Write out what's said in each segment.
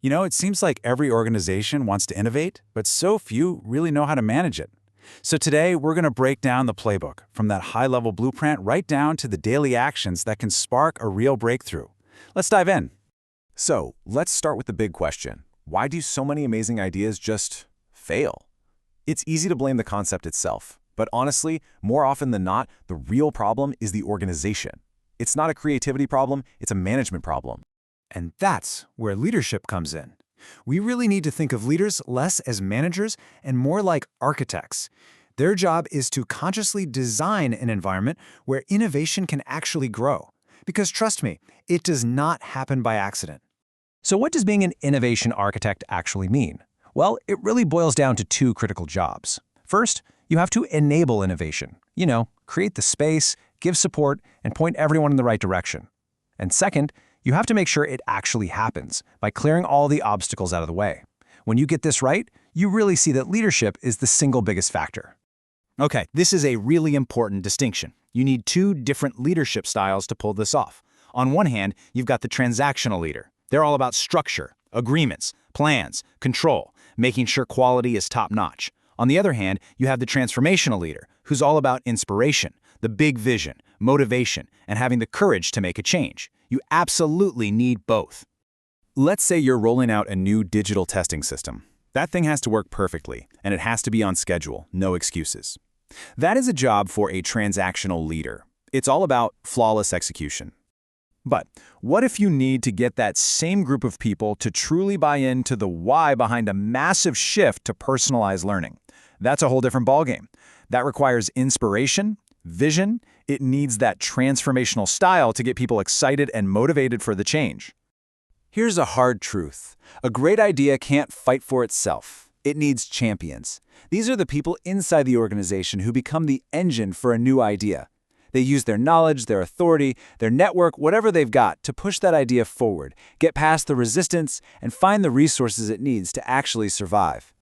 It seems like every organization wants to innovate, but so few really know how to manage it. So today, we're going to break down the playbook, from that high-level blueprint right down to the daily actions that can spark a real breakthrough. Let's dive in. So, let's start with the big question. Why do so many amazing ideas just fail? It's easy to blame the concept itself, but honestly, more often than not, the real problem is the organization. It's not a creativity problem, it's a management problem. And that's where leadership comes in. We really need to think of leaders less as managers and more like architects. Their job is to consciously design an environment where innovation can actually grow. Because trust me, it does not happen by accident. So what does being an innovation architect actually mean? Well, it really boils down to two critical jobs. First, you have to enable innovation. Create the space, give support, and point everyone in the right direction. And second, you have to make sure it actually happens by clearing all the obstacles out of the way. When you get this right, you really see that leadership is the single biggest factor. Okay, this is a really important distinction. You need two different leadership styles to pull this off. On one hand, you've got the transactional leader. They're all about structure, agreements, plans, control, making sure quality is top-notch. On the other hand, you have the transformational leader, who's all about inspiration, the big vision, motivation, and having the courage to make a change. You absolutely need both. Let's say you're rolling out a new digital testing system. That thing has to work perfectly, and it has to be on schedule, no excuses. That is a job for a transactional leader. It's all about flawless execution. But what if you need to get that same group of people to truly buy into the why behind a massive shift to personalized learning? That's a whole different ballgame. That requires inspiration, vision. It needs that transformational style to get people excited and motivated for the change. Here's a hard truth. A great idea can't fight for itself. It needs champions. These are the people inside the organization who become the engine for a new idea. They use their knowledge, their authority, their network, whatever they've got to push that idea forward, get past the resistance, and find the resources it needs to actually survive.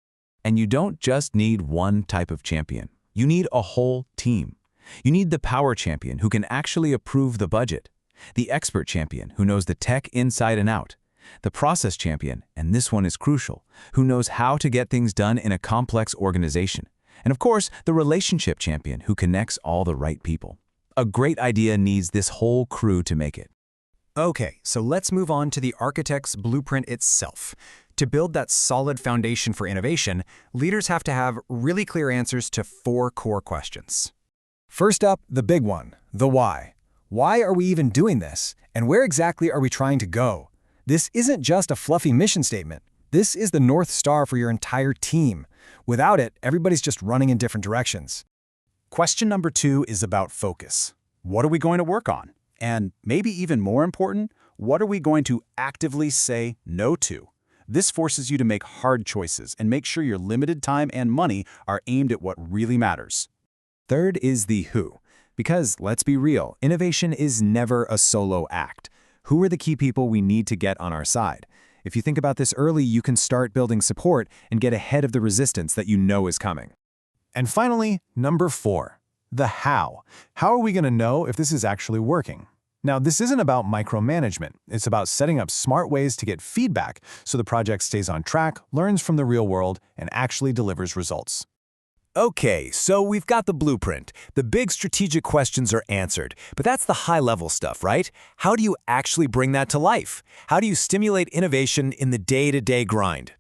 And you don't just need one type of champion. You need a whole team. You need the power champion who can actually approve the budget, the expert champion who knows the tech inside and out, the process champion, and this one is crucial, who knows how to get things done in a complex organization, and of course, the relationship champion who connects all the right people. A great idea needs this whole crew to make it. Okay, so let's move on to the architect's blueprint itself. To build that solid foundation for innovation, leaders have to have really clear answers to 4 core questions. First up, the big one, the why. Why are we even doing this? And where exactly are we trying to go? This isn't just a fluffy mission statement. This is the North Star for your entire team. Without it, everybody's just running in different directions. Question number 2 is about focus. What are we going to work on? And maybe even more important, what are we going to actively say no to? This forces you to make hard choices and make sure your limited time and money are aimed at what really matters. Third is the who. Because, let's be real, innovation is never a solo act. Who are the key people we need to get on our side? If you think about this early, you can start building support and get ahead of the resistance that you know is coming. And finally, number 4, the how. How are we going to know if this is actually working? Now, this isn't about micromanagement. It's about setting up smart ways to get feedback so the project stays on track, learns from the real world, and actually delivers results. Okay, so we've got the blueprint. The big strategic questions are answered, but that's the high-level stuff, right? How do you actually bring that to life? How do you stimulate innovation in the day-to-day grind?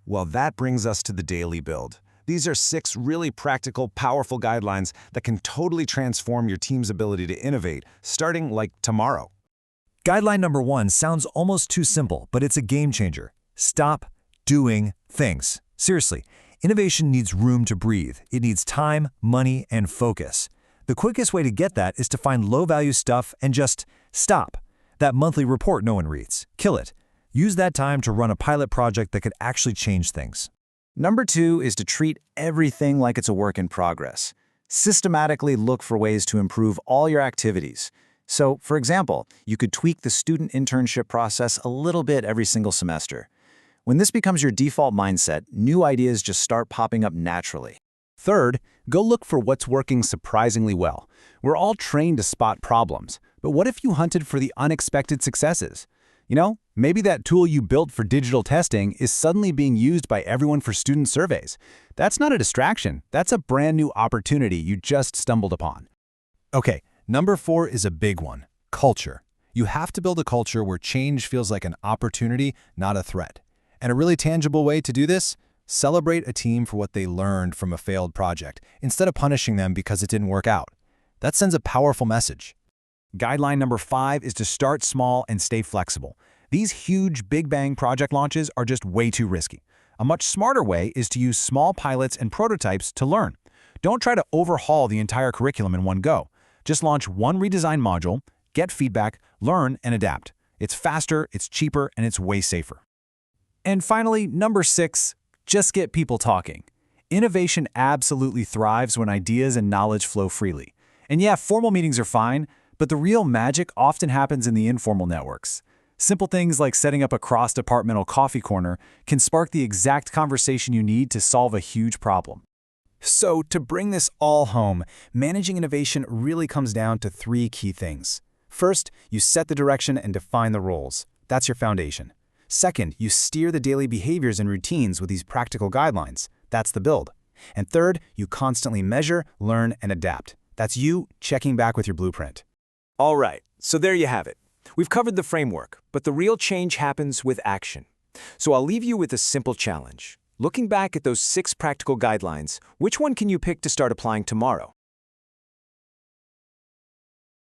Well, that brings us to the daily build. These are 6 really practical, powerful guidelines that can totally transform your team's ability to innovate, starting like tomorrow. Guideline number 1 sounds almost too simple, but it's a game changer. Stop doing things. Seriously, innovation needs room to breathe. It needs time, money, and focus. The quickest way to get that is to find low-value stuff and just stop. That monthly report no one reads. Kill it. Use that time to run a pilot project that could actually change things. Number 2 is to treat everything like it's a work in progress. Systematically look for ways to improve all your activities. So, for example, you could tweak the student internship process a little bit every single semester. When this becomes your default mindset, new ideas just start popping up naturally. Third, go look for what's working surprisingly well. We're all trained to spot problems, but what if you hunted for the unexpected successes? You know, maybe that tool you built for digital testing is suddenly being used by everyone for student surveys. That's not a distraction. That's a brand new opportunity you just stumbled upon. Okay, number 4 is a big one, culture. You have to build a culture where change feels like an opportunity, not a threat. And a really tangible way to do this? Celebrate a team for what they learned from a failed project, instead of punishing them because it didn't work out. That sends a powerful message. Guideline number 5 is to start small and stay flexible. These huge Big Bang project launches are just way too risky. A much smarter way is to use small pilots and prototypes to learn. Don't try to overhaul the entire curriculum in one go. Just launch one redesigned module, get feedback, learn, and adapt. It's faster, it's cheaper, and it's way safer. And finally, number 6, just get people talking. Innovation absolutely thrives when ideas and knowledge flow freely. And yeah, formal meetings are fine, but the real magic often happens in the informal networks. Simple things like setting up a cross-departmental coffee corner can spark the exact conversation you need to solve a huge problem. So, to bring this all home, managing innovation really comes down to 3 key things. First, you set the direction and define the roles. That's your foundation. Second, you steer the daily behaviors and routines with these practical guidelines. That's the build. And third, you constantly measure, learn, and adapt. That's you checking back with your blueprint. All right, so there you have it. We've covered the framework, but the real change happens with action. So I'll leave you with a simple challenge. Looking back at those 6 practical guidelines, which one can you pick to start applying tomorrow?